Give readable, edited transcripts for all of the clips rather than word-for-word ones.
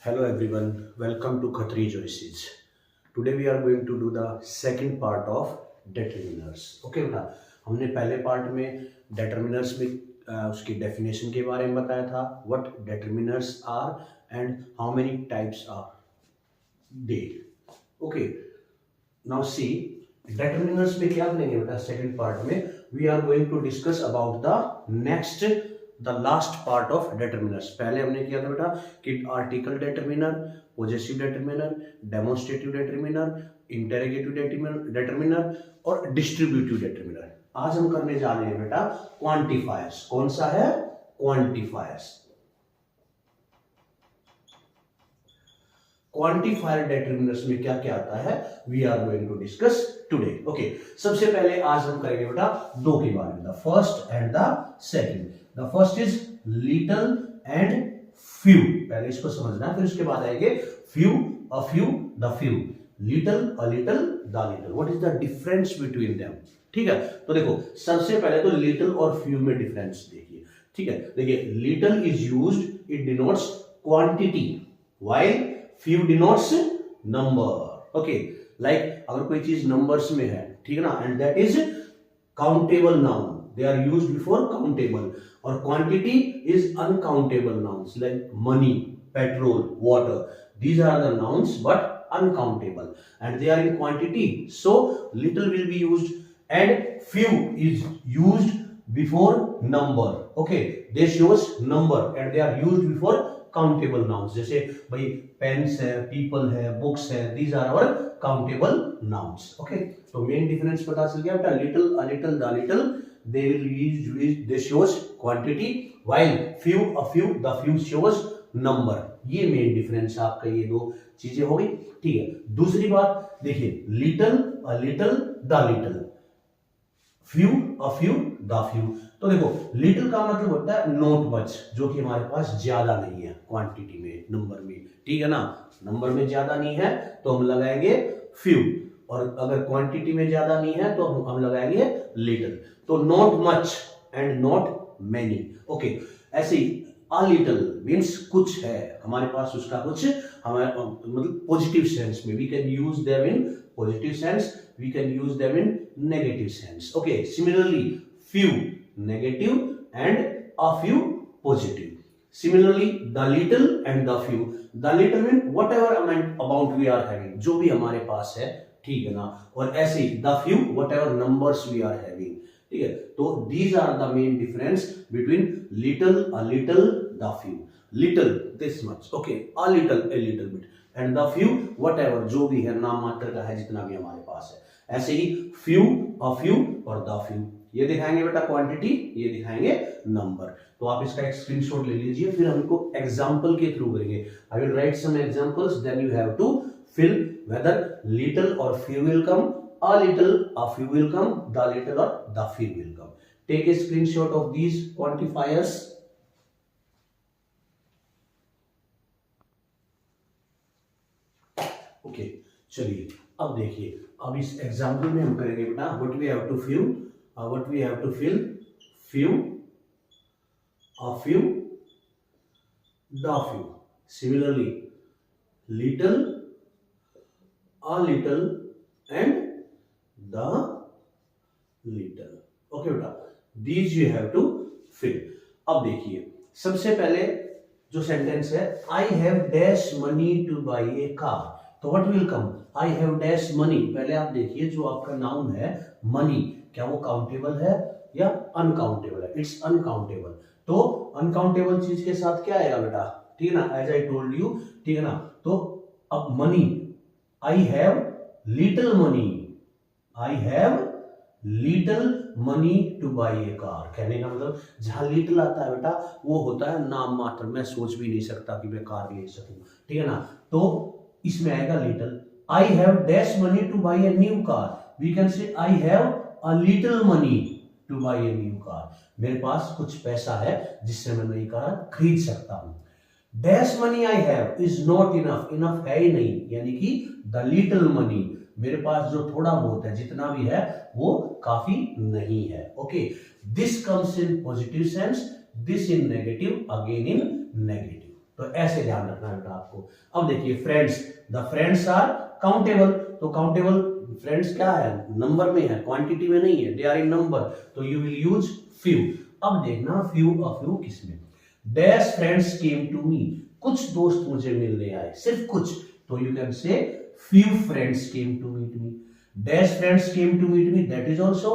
Hello everyone, welcome to Khatri Choices. Today we are going to do the second part of determiners. Okay बेटा, हमने पहले part में determiners में उसकी definition के बारे में बताया था, what determiners are and how many types are they. Okay, now see determiners में क्या करेंगे बेटा second part में we are going to discuss about the last part of determiners. पहले हमने किया था बेटा कि article determiner, possessive determiner, demonstrative determiner, interrogative determiner और distributive determiner. आज हम करने जा रहे हैं बेटा quantifiers. कौन सा है? quantifiers. क्वांटिफायर डिटरमिनर्स में क्या क्या आता है we are going to discuss today. Okay, सबसे पहले आज हम करेंगे बेटा दो के बारे में, the first and the second. The first is little and few. पहले इसको समझना, फिर उसके बाद आएंगे few, a few, the few. Little, a little, the little. What is the difference between them? ठीक है, तो देखो सबसे पहले तो लिटिल और फ्यू में डिफरेंस देखिए. ठीक है, देखिए little is used, it denotes quantity, while few denotes number. okay, like अगर कोई चीज numbers में है, ठीक है ना, and that is countable noun, they are used before countable. और quantity is uncountable nouns like money, petrol, water. These are the nouns but uncountable and they are in quantity, so little will be used and few is used before number. okay, they shows number and they are used before countable nouns. जैसे भाई pens है, people है, books है, these are our countable nouns. Okay, तो main difference पता चल गया बेटा. Little, a little, the little, they will use, they shows quantity, while few, a few, the few shows number. ये मेन डिफरेंस आपका, ये दो चीजें हो गई. ठीक है, दूसरी बात देखिए, little, a little, the little, few, a few, the few. तो देखो लिटिल का मतलब होता है नॉट मच, जो कि हमारे पास ज्यादा नहीं है क्वांटिटी में, नंबर में. ठीक है ना, नंबर में ज्यादा नहीं है तो हम लगाएंगे फ्यू, और अगर क्वांटिटी में ज्यादा नहीं है तो हम लगाएंगे लिटिल. तो not much and not many. Okay, ऐसे ही अ लिटिल मीन्स कुछ है हमारे पास, उसका कुछ हमारे मतलब पॉजिटिव सेंस में. We can use them in positive sense, we can use them in negative sense. okay, similarly few negative and a few positive. similarly the little and the few, the little mean whatever amount we are having, जो भी हमारे पास है, ठीक है ना, और ऐसे ही the few whatever numbers we are having. ठीक है, तो these are the main difference between little, a little, the few. little this much, okay, a little bit, and the few whatever जो भी है, नाम मात्र का है, जितना भी हमारे पास है. ऐसे ही few, a few और the few. ये दिखाएंगे बेटा क्वांटिटी, ये दिखाएंगे नंबर. तो आप इसका एक स्क्रीनशॉट ले लीजिए, फिर हम इनको एग्जांपल के थ्रू करेंगे. I will write some examples, then you have to fill whether little or few will come, a little, a few will come, the little or the few will come. Take a screenshot of these quantifiers. Okay, चलिए अब देखिए, अब इस example में हम करेंगे बेटा what we have to fill, what we have to fill, few, a few, the few. Similarly little, a little and the little. Okay बेटा, these you have to fill. अब देखिए सबसे पहले जो सेंटेंस है, I have dash money to buy a car. तो what will come, I have dash money. पहले आप देखिए जो आपका नाउन है मनी, क्या वो काउंटेबल है या अनकाउंटेबल है? It's uncountable. तो अनकाउंटेबल चीज के साथ क्या आएगा बेटा? ठीक है ना, एज आई टोल्ड यू. ठीक है ना, तो अब money, I have little money, I have little money to buy a car. कहने का मतलब जहां लिटिल आता है बेटा वो होता है नाम मात्र, मैं सोच भी नहीं सकता कि मैं कार ले सकूं. ठीक है ना, तो इसमें आएगा little. I have dash money to buy a new car. We can say I have a little money to buy a new car. मेरे पास कुछ पैसा है जिससे मैं नई कार खरीद सकता हूं. Dash money I have is not enough, enough है ही नहीं, यानी कि द लिटिल मनी, मेरे पास जो थोड़ा बहुत है, जितना भी है वो काफी नहीं है. Okay, this comes in positive sense, this in negative, again in negative. तो ऐसे ध्यान रखना है बेटा आपको। अब देखिए friends, the friends are countable, तो काउंटेबल फ्रेंड्स क्या है, नंबर में है, क्वांटिटी में नहीं है, दे आर इन नंबर, तो यू विल यूज फ्यू। अब देखना फ्यू अ फ्यू किसमें, dash friends came to me, कुछ दोस्त मुझे मिलने आए, सिर्फ कुछ, तो यू कैन से few friends came to meet me, dash friends came to meet me, that is also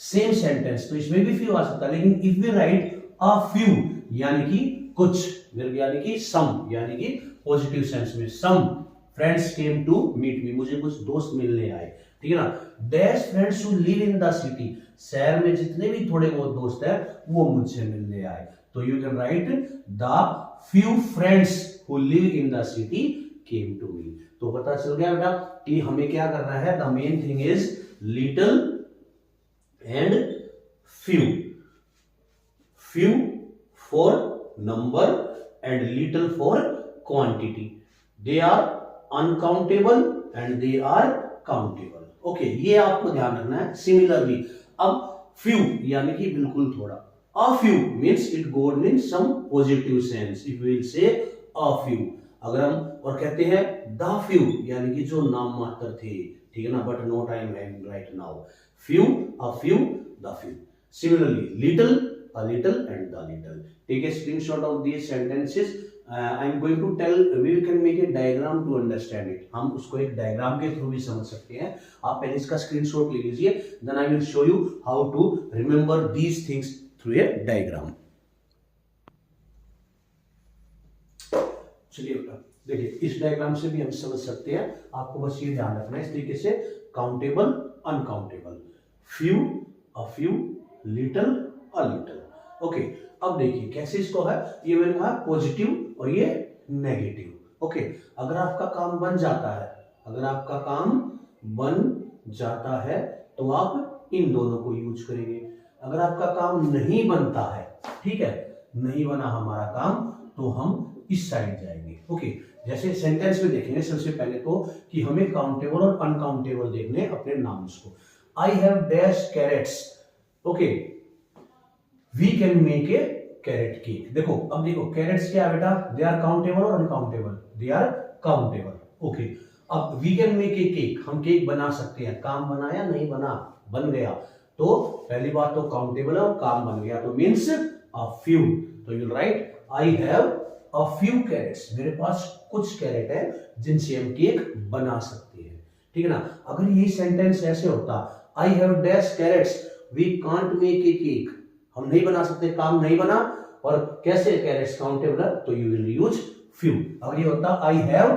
same sentence, तो इसमें भी few आ सकता है, लेकिन if we write a few यानी कि कुछ, यानी कि some, यानी कि पॉजिटिव सेंस में, some friends came to meet me, मुझे कुछ दोस्त मिलने आए, ठीक है ना। dash friends who live in the city, शहर में जितने भी थोड़े बहुत दोस्त हैं वो मुझसे मिलने आए, तो you can write the few friends who live in the city came to me। तो पता चल गया बेटा कि हमें क्या करना है, the main thing is little and few, few for number and little for quantity, they are uncountable and they are countable. Okay, ये आपको ध्यान रखना है। सिमिलरली अब फ्यू यानी कि बिल्कुल थोड़ा, a few means it goes in some positive sense, if we will say a few. अगर हम और कहते हैं द फ्यू यानी कि जो नाम मात्र थे, ठीक है ना, बट नो टाइम है right now, few a few the few. Similarly little a little and the little. Take a screenshot of these sentences, I am going to tell, we can make a diagram to understand it, हम उसको एक diagram के through भी समझ सकते हैं। आप पहले इसका स्क्रीनशॉट ले लीजिए, then I will show you how to remember these things through a diagram. चलिए बेटा देखिए, इस डायग्राम से भी हम समझ सकते हैं, आपको बस ये ध्यान रखना है इस तरीके से, countable uncountable, few a few, little a little. Okay, अब देखिए कैसे इसको है, ये मैंने कहा पॉजिटिव और ये नेगेटिव। ओके, अगर आपका काम बन जाता है, अगर आपका काम बन जाता है तो आप इन दोनों को यूज करेंगे। अगर आपका काम नहीं बनता है, ठीक है, नहीं बना हमारा काम, तो हम इस साइड जाएंगे। ओके, जैसे सेंटेंस में देखेंगे सबसे पहले तो कि हमें काउंटेबल और अनकाउंटेबल देखने अपने नाउन्स को। I have dash carrots, okay, we can make a carrot cake. देखो अब देखो कैरेट्स क्या है बेटा, दे आर काउंटेबल और uncountable, they are countable. Okay, अब we can make a cake, हम केक बना सकते हैं, काम बनाया नहीं बना, बन गया, तो पहली बात तो काउंटेबल है और काम बन गया, तो मीन्स अ फ्यू, तो you write I have a few carrots, मेरे पास कुछ कैरेट है जिनसे हम केक बना सकते हैं, ठीक है ना। अगर ये सेंटेंस ऐसे होता, I have dash carrots we can't make a cake, हम नहीं बना सकते, काम नहीं बना, और कैसे कैरेट्स काउंटेबल है, तो यू विल यूज फ्यू। अगर ये होता आई हैव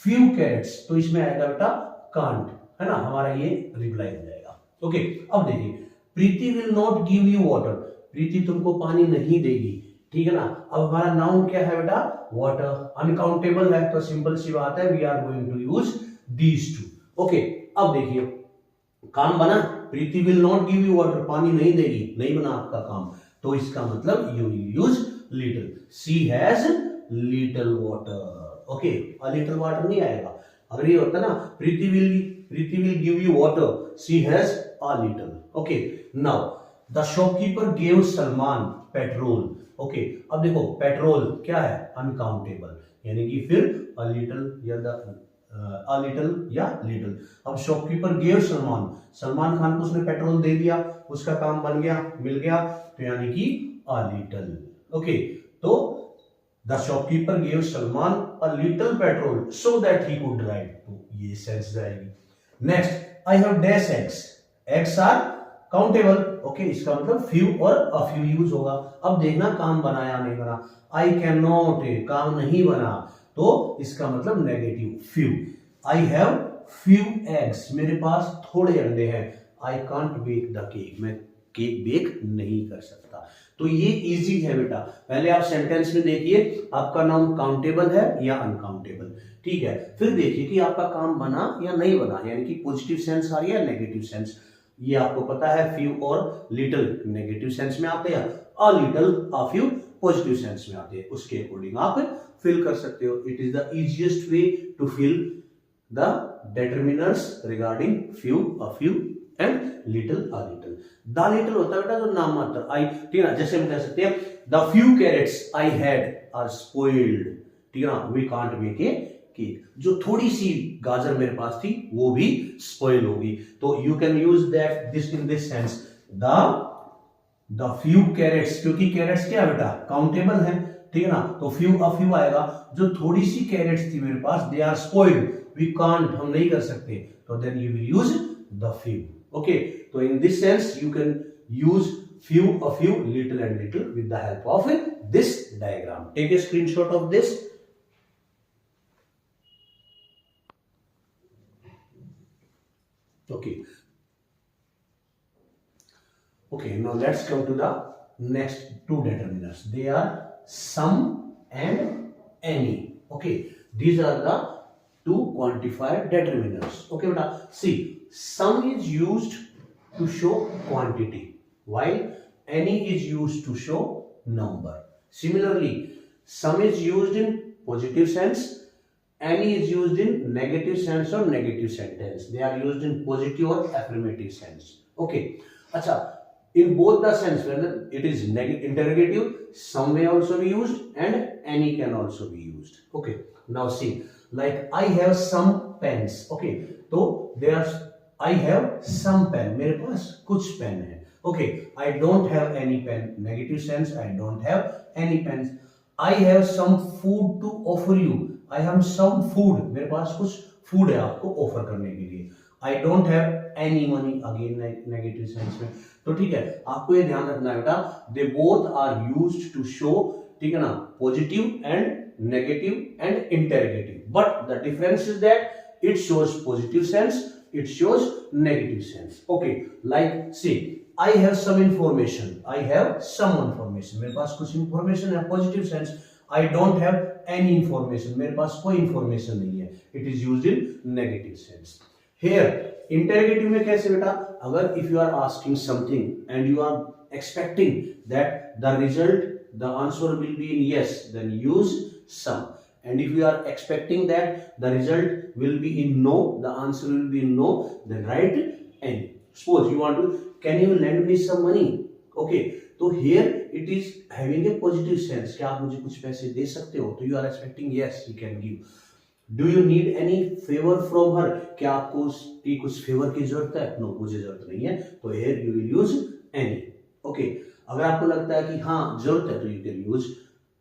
फ्यू कैरेट्स, तो इसमें आएगा बेटा कांट, है ना, हमारा ये रिप्लाई हो जाएगा। ओके, अब देखिए Preeti will not give you water, Preeti तुमको पानी नहीं देगी, ठीक है ना। अब हमारा नाउन क्या है बेटा, वाटर, अनकाउंटेबल है, तो सिंपल सी बात है, we are going to use these two. Okay, अब देखिए काम बना, Preeti will not give you water, पानी नहीं देगी, नहीं बना आपका काम, तो इसका मतलब you will use little, she has little water. Okay, a little water नहीं आएगा। अगर ये होता ना Preeti will give you water, she has a little. Okay, now the shopkeeper gave Salman petrol. Okay, अब देखो पेट्रोल क्या है, अनकाउंटेबल, यानी कि फिर अ लिटिल या लिटिल। अब शॉपकीपर गेव सलमान, सलमान खान को उसने पेट्रोल दे दिया, उसका काम बन गया, मिल गया, तो यानी कि अ लिटिल। ओके, तो the shopkeeper gave Salman a little petrol so that he could drive, तो ये सेंस जाएगी। Next, I have dash eggs, eggs are countable. Okay, इसका मतलब फ्यू और अ फ्यू यूज होगा। अब देखना काम बनाया नहीं बना, आई कैन नॉट, काम नहीं बना, तो इसका मतलब negative few. I have few eggs, मेरे पास थोड़े अंडे हैं, I can't bake the cake, मैं केक बेक नहीं कर सकता। तो ये इजी है बेटा, पहले आप सेंटेंस में देखिए आपका नाउन काउंटेबल है या अनकाउंटेबल, ठीक है, फिर देखिए कि आपका काम बना या नहीं बना, यानी कि पॉजिटिव सेंस आ रही है नेगेटिव सेंस। ये आपको पता है फ्यू और लिटिल नेगेटिव सेंस में आते हैं, a little a few positive sense में आते हैं, उसके अकॉर्डिंग आप फिल कर सकते हो। It is the easiest way to fill the determiners regarding few, a few and little, a little. The little होता है बेटा जो नाम मात्र, आई, ठीक है ना, जैसे हम कह सकते हैं the few carrots I had are spoiled, ठीक है ना, we can't make a cake, जो थोड़ी सी गाजर मेरे पास थी वो भी स्पॉइल होगी। तो you can use that this in this sense, the few carrots, क्योंकि कैरेट्स क्या है बेटा, काउंटेबल है, ठीक है ना, तो फ्यू अ फ्यू आएगा, जो थोड़ी सी कैरेट्स थी मेरे पास, they are spoiled, we can't, हम नहीं कर सकते, तो then you will use the few. Okay, तो in this sense you can use few, a few, little and little with the help of this diagram. Take a screenshot of this. Okay. Okay, now let's come to the next two determinants. They are sum and any. Okay, these are the two quantifier determinants. Okay, beta, see, sum is used to show quantity, while any is used to show number. Similarly, sum is used in positive sense, any is used in negative sense or negative sentence. They are used in positive or affirmative sense. Okay, acha, in both the sense, whether it is interrogative, sum may also be used and any can also be used. Okay, now see, like I have some pens. Okay, so there are, I have some pen, मेरे पास कुछ pen है. Okay, I don't have any pen, negative sense, I don't have any pens. I have some food to offer you. I have some food, मेरे पास कुछ food है आपको offer करने के लिए. I don't have any money, again negative sense में. तो ठीक है, आपको ये ध्यान रखना है बेटा, they both are used to show, ठीक है ना, positive and negative and interrogative. But the difference is that it shows positive sense, it shows negative sense. Okay, like see, I have some information, I have some information, मेरे पास कुछ information है, positive sense. I don't have any information, मेरे पास कोई information नहीं है, it is used in negative sense. Here interrogative में कैसे बेटा, अगर if you are asking something and you are expecting that the result, the answer will be in yes, then use some. And if you are expecting that the result will be in no, the answer will be in no, then write any. Suppose you want to, can you lend me some money? Okay, so here it is having a positive sense, क्या आप मुझे कुछ पैसे दे सकते हो, तो you are expecting yes, he can give. Do you need any favor from her? क्या आपको उसकी कुछ फेवर की जरूरत है? No, मुझे जरूरत नहीं है, तो here you will use any. Okay, अगर आपको लगता है कि हाँ जरूरत है, तो you can use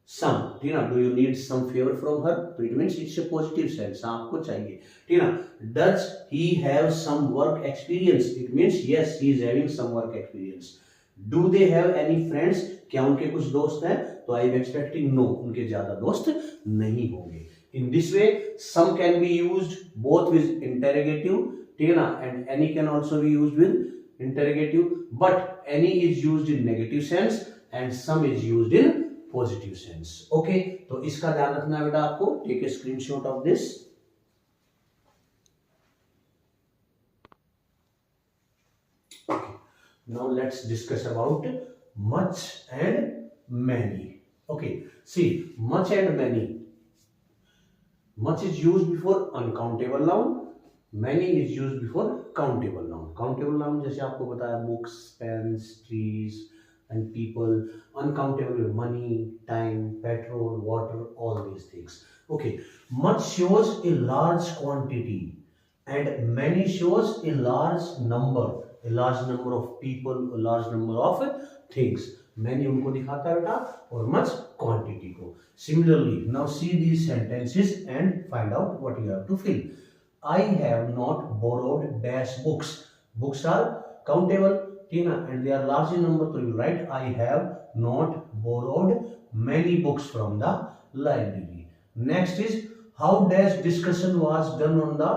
some, ठीक है ना. Do you need some favor from her? तो it means it's a positive sense, आपको चाहिए, ठीक है ना. Does he have some work experience? It means yes, he is having some work experience. Do they have any friends? क्या उनके कुछ दोस्त हैं? तो I am expecting no, उनके ज्यादा दोस्त नहीं होंगे. In this way, some can be used both with interrogative, ठीक है ना, and any can also be used with interrogative, but any is used in negative sense and some is used in positive sense. Okay, तो इसका ध्यान रखना है बेटा आपको. Take a screenshot of this. Okay, now let's discuss about much and many. Okay, see, much and many. Much is used before uncountable noun, many is used before countable noun. Countable noun जैसे आपको बताया, books, pens, trees and people. Uncountable money, time, petrol, water, all these things. Okay, much shows a large quantity and many shows a large number of people, a large number of things. मैंने उनको दिखाता है बेटा और much quantity को. Similarly, now see these sentences and find out what you have to fill. I have not borrowed dash books. Books are countable, ठीक है ना, and they are large in number, so you write I have not borrowed many books from the library. Next is how dash discussion was done on the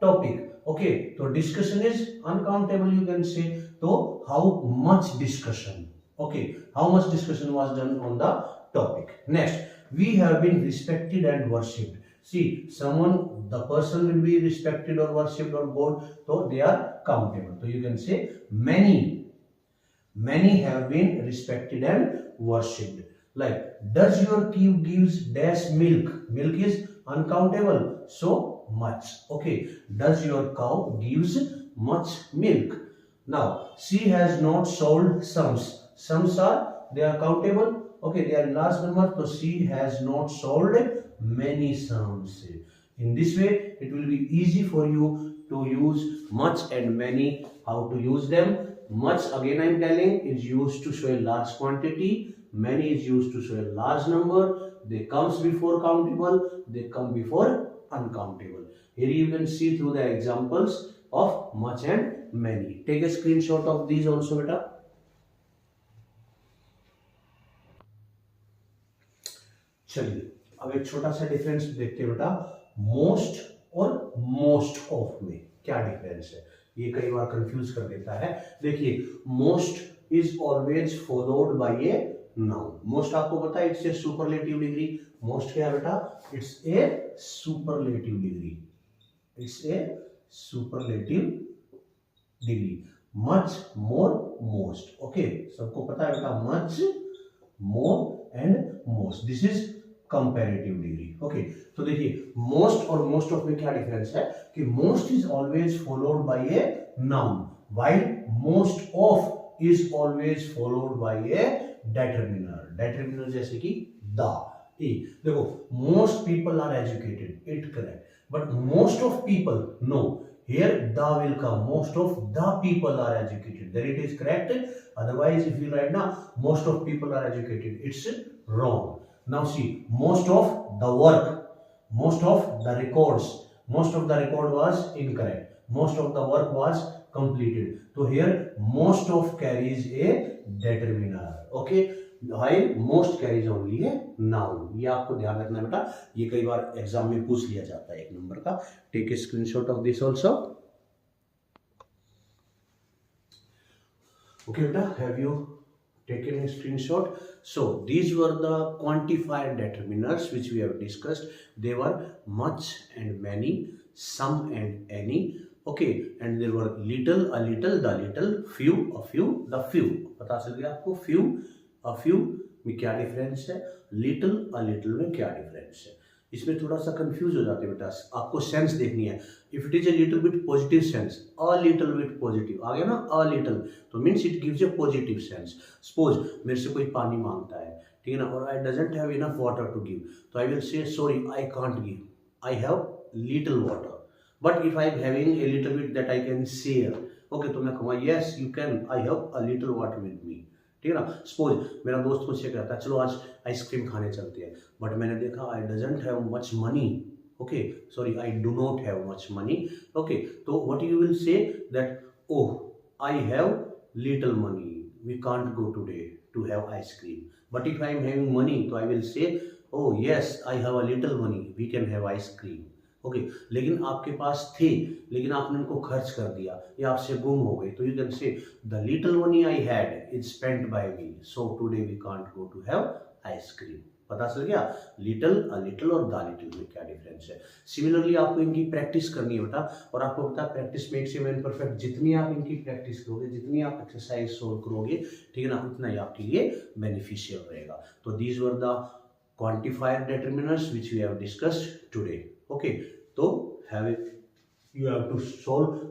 topic. Okay, so discussion is uncountable, you can say. So how much discussion? Okay, how much discussion was done on the topic. Next, we have been respected and worshipped. See, someone, the person will be respected or worshipped or God, so they are countable. So you can say many have been respected and worshipped. Like, does your cow gives dash milk? Milk is uncountable, so much. Okay, does your cow gives much milk? Now she has not sold sums. Sums are, they are countable. Okay, they are large number, so she has not sold many sums. In this way it will be easy for you to use much and many. How to use them? Much, again I am telling, is used to show a large quantity. Many is used to show a large number. They comes before countable, they come before uncountable. Here you can see through the examples of much and many. Take a screenshot of these also beta. चलिए अब एक छोटा सा difference देखते हैं बेटा, most और most of में क्या डिफरेंस है, ये कई बार कंफ्यूज कर देता है। देखिए, most is always followed by a noun. Most आपको पता है it's a superlative degree. Most क्या है बेटा? It's a superlative degree, it's a superlative degree. Much, more, most. Okay, सबको पता है बेटा, much, more and most, this is comparative degree. Okay, तो देखिए मोस्ट और मोस्ट ऑफ में क्या डिफरेंस है कि most is always followed by a noun, while most of is always followed by a determiner. Determiner जैसे कि द। देखो, most people are educated, it correct, but most of people, no, here the will come, most of the people are educated, then it is correct. Otherwise if you write now most of people are educated, it's wrong. Now see, most of the work, most of the records, most of the record was incorrect, most of the work was completed. So here most of carries a determiner. Okay, while most carries only a noun. ये आपको ध्यान रखना बेटा, ये कई बार exam में पूछ लिया जाता है 1 नंबर का। Take a screenshot of this also. Okay बेटा, have you taken a screenshot? So these were the quantifier determiners which we have discussed. They were much and many, some and any. Okay, and there were little, a little, the little, few, a few, the few. पता चल गया आपको few, a few में क्या difference है, little, a little में क्या difference है। इसमें थोड़ा सा कंफ्यूज हो जाते हैं बेटा, आपको सेंस देखनी है। If it is a little bit positive sense, a little bit positive आ गया ना, अ लिटिल तो means it gives a positive sense. Suppose मेरे से कोई पानी मांगता है, ठीक है ना, और I doesn't have enough water to give, तो I will say sorry I can't give, I have little water. But if I am having a little bit that I can share, okay, तो मैं कहूँगा yes you can, I have a little water with me, ठीक है ना। Suppose मेरा दोस्त मुझसे कहता है चलो आज आइसक्रीम खाने चलते हैं, बट मैंने देखा I doesn't have much money, okay, sorry I do not have much money, okay, तो what you will say that oh I have little money, we can't go today to have ice cream. But if I am having money तो I will say oh yes I have a little money, we can have ice cream. Okay, लेकिन आपके पास थे लेकिन आपने उनको खर्च कर दिया या आपसे गुम हो गए, तो you can say the little money I had is spent by me, so today we can't go to have ice cream. पता चल गया लिटिल, अ लिटिल और द लिटिल में क्या डिफरेंस है। सिमिलरली आपको इनकी प्रैक्टिस करनी है बेटा, और आपको पता है practice makes a man perfect. जितनी आप इनकी प्रैक्टिस करोगे, जितनी आप एक्सरसाइज सोल्व करोगे, ठीक है ना, उतना ही आपके लिए बेनिफिशियल रहेगा। तो these were the quantifier determiners which we have discussed today. Okay, so you have to solve